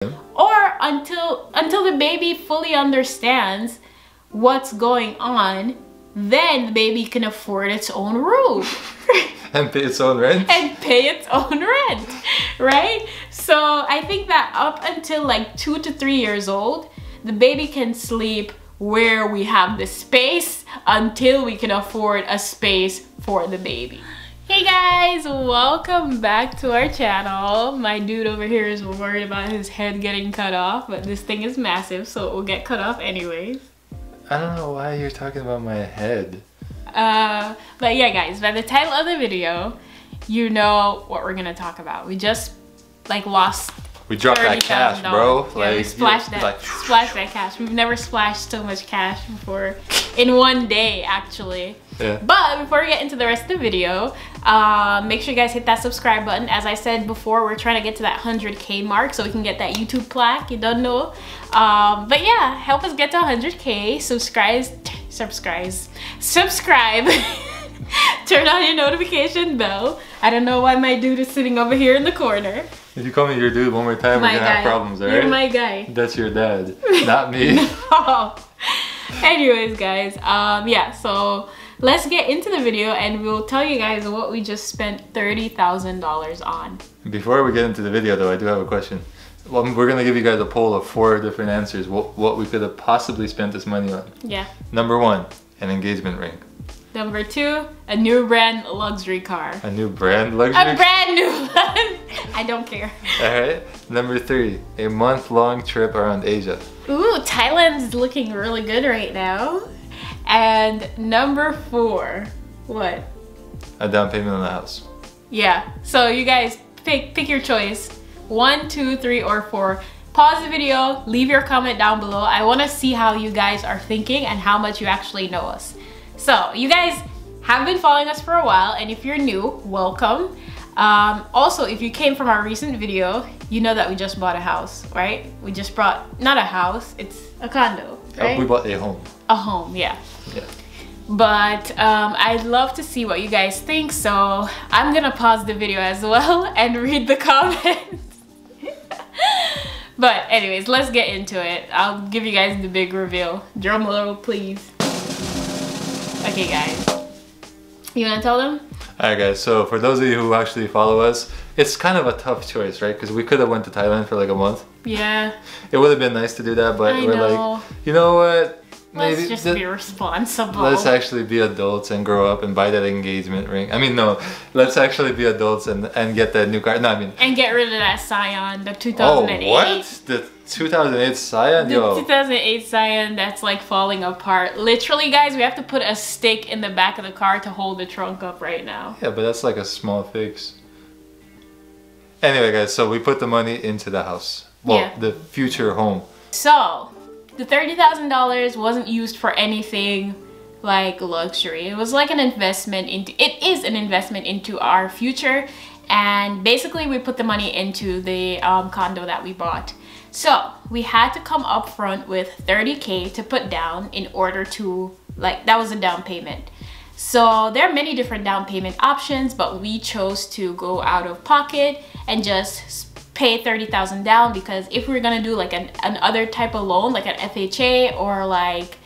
or until the baby fully understands what's going on, then the baby can afford its own room. And pay its own rent. And pay its own rent, right? So I think that up until like 2 to 3 years old, the baby can sleep where we have the space until we can afford a space for the baby. Hey guys, welcome back to our channel. My dude over here is worried about his head getting cut off, but this thing is massive, so it will get cut off anyways. I don't know why you're talking about my head. But yeah guys, by the title of the video, you know what we're gonna talk about. We just like lost. We dropped that cash, bro. Yeah, like, we splashed that cash. We've never splashed so much cash before in one day, actually. Yeah. But before we get into the rest of the video, make sure you guys hit that subscribe button. As I said before, we're trying to get to that 100K mark so we can get that YouTube plaque. You don't know. But yeah, help us get to 100K. Subscribe. Turn on your notification bell. I don't know why my dude is sitting over here in the corner. If you call me your dude one more time, we're gonna have problems, alright? You're my guy. That's your dad, not me. No. Anyways, guys, yeah, so let's get into the video and we'll tell you guys what we just spent $30,000 on. Before we get into the video though, I do have a question. Well, we're gonna give you guys a poll of 4 different answers, what we could have possibly spent this money on. Yeah. Number 1, an engagement ring. Number 2, a new brand luxury car. A new brand luxury? A brand new one. I don't care. Alright. Number 3, a month-long trip around Asia. Ooh, Thailand's looking really good right now. And number 4, what? A down payment on the house. Yeah, so you guys pick your choice. 1, 2, 3, or 4. Pause the video, leave your comment down below. I want to see how you guys are thinking and how much you actually know us. So you guys have been following us for a while, and if you're new, welcome. Also, if you came from our recent video, you know that we just bought a house, right? We just brought, not a house, it's a condo, right? We bought a home. A home, yeah. Yeah. But I'd love to see what you guys think, so I'm gonna pause the video as well and read the comments. But anyways, let's get into it. I'll give you guys the big reveal. Drum roll, please. Okay, guys. You wanna tell them? Alright guys, so for those of you who actually follow us, it's kind of a tough choice, right? Because we could have went to Thailand for like a month. Yeah. It would have been nice to do that, but we're like, you know what? Let's just be responsible. Let's actually be adults and grow up and buy that engagement ring. I mean, no, let's actually be adults and get that new car. No, I mean. And get rid of that Scion, the 2008. Oh, what? The 2008 Scion? The 2008 Scion that's like falling apart. Literally, guys, we have to put a stick in the back of the car to hold the trunk up right now. Yeah, but that's like a small fix. Anyway, guys, so we put the money into the house. Well, yeah. The future home. So, the $30,000 wasn't used for anything like luxury. It was like an investment into, it is an investment into our future. And basically we put the money into the condo that we bought. So we had to come up front with 30K to put down in order to, like, that was a down payment. So there are many different down payment options, but we chose to go out of pocket and just pay 30,000 down, because if we were gonna do like an other type of loan, like an FHA or like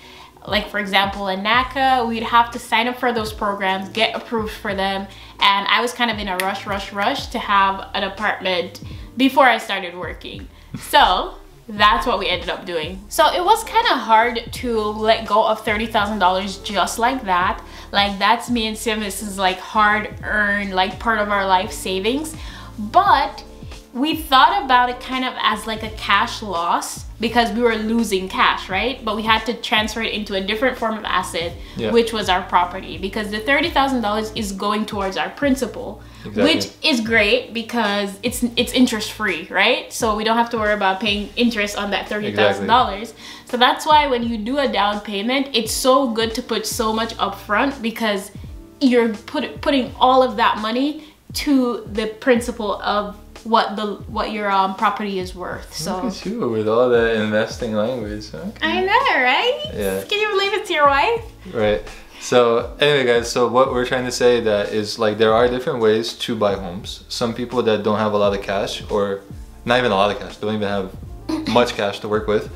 for example a NACA, we'd have to sign up for those programs, get approved for them, and I was kind of in a rush to have an apartment before I started working. So that's what we ended up doing. So it was kind of hard to let go of $30,000 just like that. Like, that's me and Sim, this is like hard earned, like part of our life savings. But we thought about it kind of as like a cash loss because we were losing cash, right? But we had to transfer it into a different form of asset, yeah, which was our property, because the $30,000 is going towards our principal, exactly, which is great because it's interest free, right? So we don't have to worry about paying interest on that $30,000. Exactly. So that's why when you do a down payment, it's so good to put so much upfront, because you're putting all of that money to the principal of what your property is worth. So look at you with all that investing language. Okay. I know, right? Yeah. Can you believe it's your wife? Right. So anyway, guys, so what we're trying to say that is, like, there are different ways to buy homes. Some people that don't have a lot of cash, or not even a lot of cash, don't even have much cash to work with.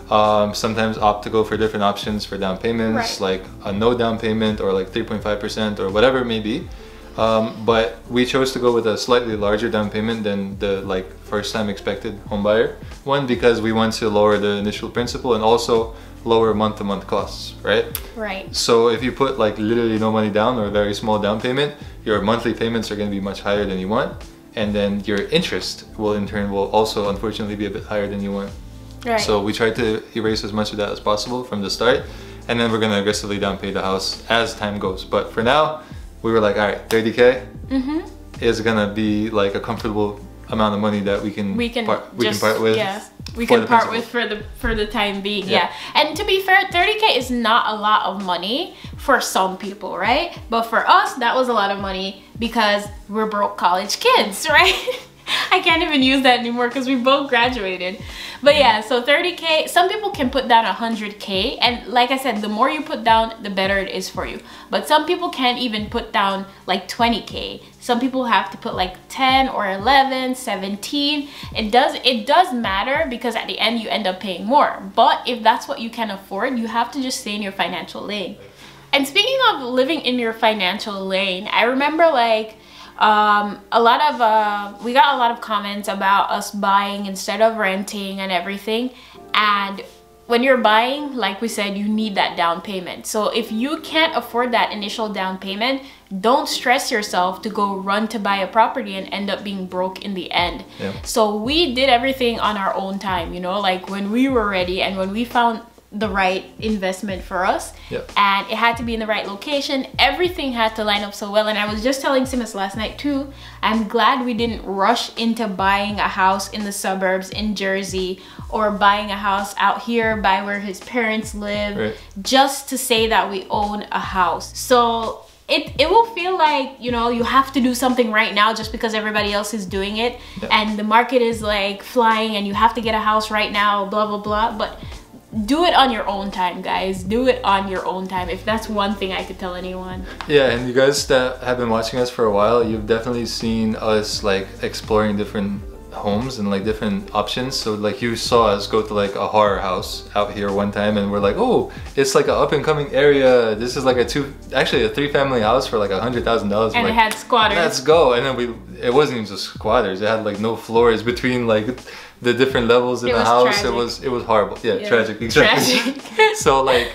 Sometimes opt to go for different options for down payments, like a no down payment or like 3.5% or whatever it may be. But we chose to go with a slightly larger down payment than the like first time expected home buyer one, because we want to lower the initial principal and also lower month-to-month costs, right? Right. So if you put like literally no money down or a very small down payment, your monthly payments are going to be much higher than you want, and then your interest will in turn will also unfortunately be a bit higher than you want. Right. So we tried to erase as much of that as possible from the start, and then we're going to aggressively down pay the house as time goes. But for now, we were like, all right, 30K is going to be like a comfortable amount of money that we can part with. Yeah, we can part with for the time being. Yeah. And to be fair, 30K is not a lot of money for some people, right? But for us, that was a lot of money because we're broke college kids, right? I can't even use that anymore because we both graduated. But yeah, so 30K, some people can put down 100K, and like I said, the more you put down, the better it is for you. But some people can't even put down like 20K. Some people have to put like 10 or 11, 17. It does matter because at the end you end up paying more. But if that's what you can afford, you have to just stay in your financial lane. And speaking of living in your financial lane, I remember like we got a lot of comments about us buying instead of renting and everything. And when you're buying, like we said, you need that down payment. So if you can't afford that initial down payment, don't stress yourself to go run to buy a property and end up being broke in the end. So we did everything on our own time, you know, like when we were ready and when we found the right investment for us, and it had to be in the right location. Everything had to line up so well. And I was just telling Simas last night too, I'm glad we didn't rush into buying a house in the suburbs in Jersey or buying a house out here by where his parents live, just to say that we own a house. So it will feel like, you know, you have to do something right now just because everybody else is doing it, and the market is like flying and you have to get a house right now, blah blah blah. But do it on your own time, guys. Do it on your own time, if that's one thing I could tell anyone. Yeah, and you guys that have been watching us for a while, you've definitely seen us like exploring different homes and like different options. So like you saw us go to like a horror house out here one time and we're like, oh, it's like an up and coming area. This is like a 3-family house for like $100,000. And it had squatters. Let's go. And then it wasn't even just squatters. It had like no floors between like the different levels in the house. Tragic. It was horrible. Yeah, tragic. Exactly. Tragic. So like,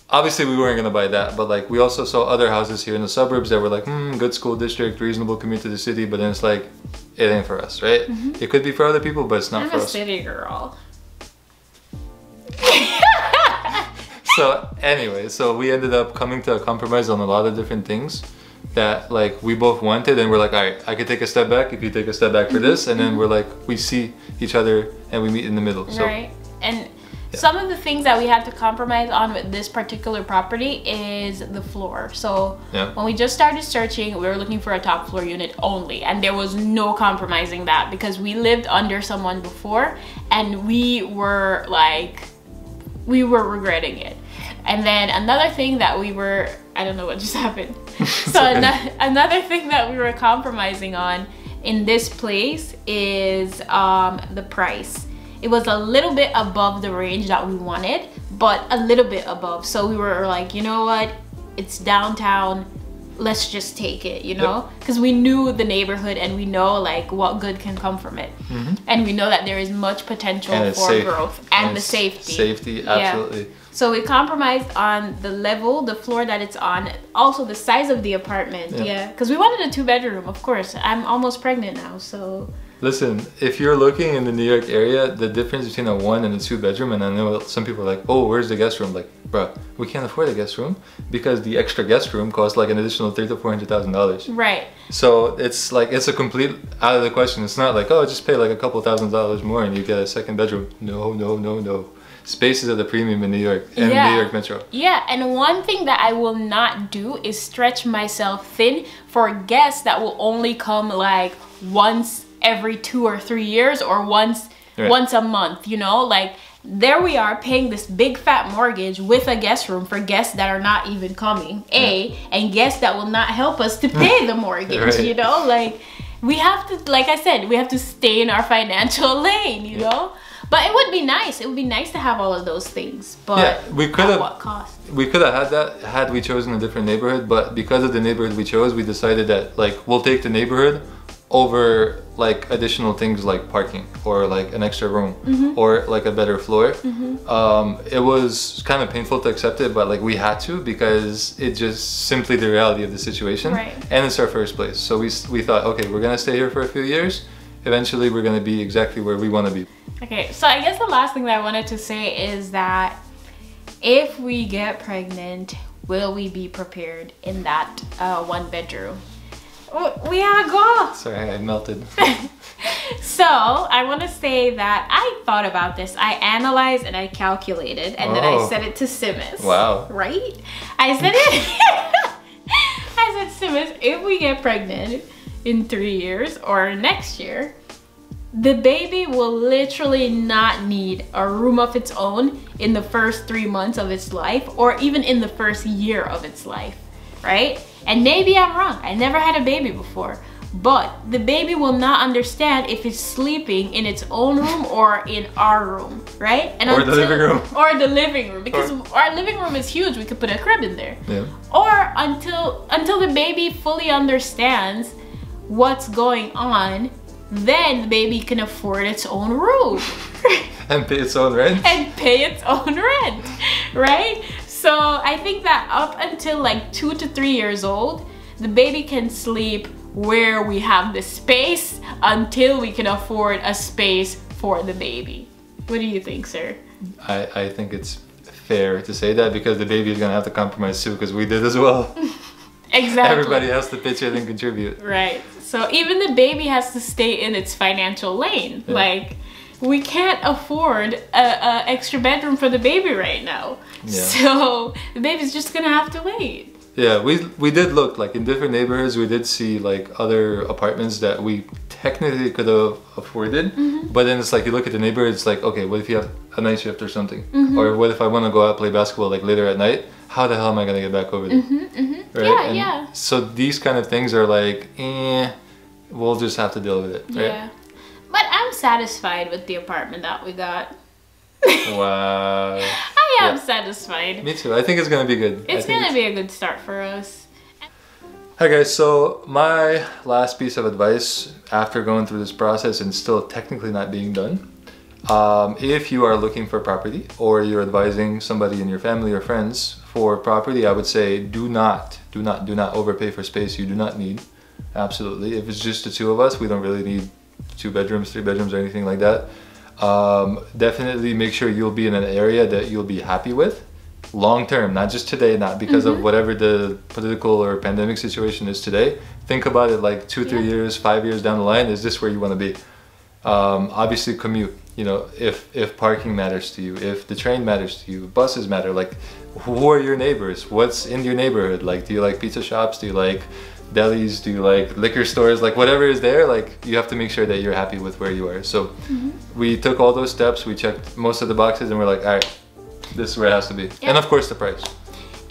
obviously we weren't gonna buy that, but like we also saw other houses here in the suburbs that were like, good school district, reasonable commute to the city, but then it's like, it ain't for us, right? It could be for other people, but it's not for us. I'm a city girl. So anyway, so we ended up coming to a compromise on a lot of different things that like we both wanted, and we're like, all right, I could take a step back if you take a step back for this, and then we're like, we see each other and we meet in the middle. So, right. And some of the things that we had to compromise on with this particular property is the floor. So when we just started searching, we were looking for a top floor unit only, and there was no compromising that because we lived under someone before and we were regretting it. And then another thing that I don't know what just happened. So another thing that we were compromising on in this place is the price. It was a little bit above the range that we wanted, but a little bit above. So we were like, you know what? It's downtown. Let's just take it, you know? Because we knew the neighborhood and we know like what good can come from it. And we know that there is much potential for growth and the safety. Safety, absolutely. Yeah. So we compromised on the level, the floor that it's on, also the size of the apartment. Yeah, because we wanted a 2-bedroom, of course. I'm almost pregnant now, so. Listen, if you're looking in the New York area, the difference between a 1 and a 2-bedroom, and I know some people are like, oh, where's the guest room? Like, bruh, we can't afford a guest room because the extra guest room costs like an additional $300,000 to $400,000. Right. So it's like, it's a complete out of the question. It's not like, oh, just pay like a couple $1,000s more and you get a 2nd bedroom. No, no, no, no. Space is at the premium in New York and New York Metro. Yeah, and one thing that I will not do is stretch myself thin for guests that will only come like once every 2 or 3 years or once a month, you know? Like, there we are paying this big fat mortgage with a guest room for guests that are not even coming, and guests that will not help us to pay the mortgage, you know? Like, we have to, like I said, we have to stay in our financial lane, you know? But it would be nice. It would be nice to have all of those things. But yeah, we could have. What cost? We could have had that had we chosen a different neighborhood, but because of the neighborhood we chose, we decided that like we'll take the neighborhood over like additional things like parking or like an extra room or like a better floor. It was kind of painful to accept it, but like we had to because it just simply the reality of the situation. Right. And it's our first place. So we thought, okay, we're gonna stay here for a few years. Eventually we're gonna be exactly where we want to be. Okay, so I guess the last thing that I wanted to say is that if we get pregnant, will we be prepared in that 1 bedroom? We gotta go. Sorry, I melted. So I want to say that I thought about this. I analyzed and I calculated, and then I said it to Simas. Wow. Right? I said it. I said, Simas, if we get pregnant in 3 years or next year, the baby will literally not need a room of its own in the first 3 months of its life, or even in the first year of its life, right? And maybe I'm wrong. I never had a baby before. But the baby will not understand if it's sleeping in its own room or in our room, right? And or the living room. Or the living room. Because our living room is huge. We could put a crib in there. Yeah. Or until the baby fully understands what's going on, then the baby can afford its own room. And pay its own rent. And pay its own rent, right? So I think that up until like 2 to 3 years old, the baby can sleep where we have the space until we can afford a space for the baby. What do you think, sir? I think it's fair to say that because the baby is gonna have to compromise too, because we did as well. Exactly. Everybody has to pitch in and contribute. Right. So even the baby has to stay in its financial lane. Yeah. Like, we can't afford a extra bedroom for the baby right now. Yeah. So the baby's just gonna have to wait. Yeah, we did look like in different neighborhoods. We did see like other apartments that we technically could have afforded, but then it's like you look at the neighborhood. It's like, okay, what if you have a night shift or something, or what if I want to go out play basketball like later at night? How the hell am I gonna get back over there? Right? Yeah, and yeah. So these kind of things are like, we'll just have to deal with it. Right? Yeah. But I'm satisfied with the apartment that we got. Wow. I am satisfied. Me too. I think it's gonna be good. It's gonna be a good start for us. Hi guys, so my last piece of advice after going through this process and still technically not being done, if you are looking for property or you're advising somebody in your family or friends for property, I would say do not overpay for space you do not need. Absolutely. If it's just the two of us, we don't really need 2 bedrooms, 3 bedrooms or anything like that. Definitely make sure you'll be in an area that you'll be happy with long term, not just today, not because of whatever the political or pandemic situation is today. Think about it like 2, 3 years, 5 years down the line. Is this where you want to be? Obviously commute, you know, if parking matters to you, if the train matters to you, buses matter, like who are your neighbors? What's in your neighborhood? Like, do you like pizza shops? Do you like delis? Do you like liquor stores? Like whatever is there, like you have to make sure that you're happy with where you are. So we took all those steps, we checked most of the boxes and we're like, all right, this is where it has to be. And of course the price.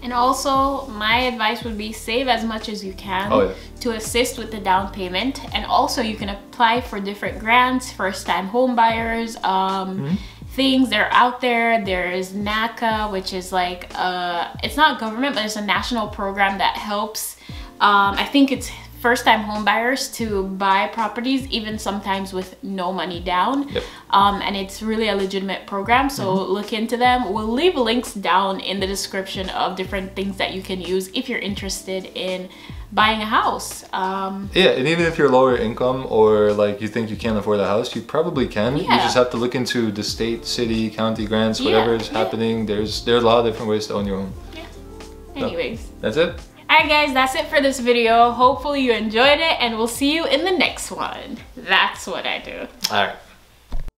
And also my advice would be save as much as you can to assist with the down payment. And also you can apply for different grants, first time home buyers, things that are out there. There's NACA, which is like, it's not government, but it's a national program that helps I think it's first-time home buyers to buy properties, even sometimes with no money down. And it's really a legitimate program, so look into them. We'll leave links down in the description of different things that you can use if you're interested in buying a house. Yeah, and even if you're lower income or like you think you can't afford a house, you probably can. You just have to look into the state, city, county grants, whatever is happening. There's a lot of different ways to own your home. Anyways. That's it. Alright guys, that's it for this video. Hopefully you enjoyed it and we'll see you in the next one. That's what I do. Alright.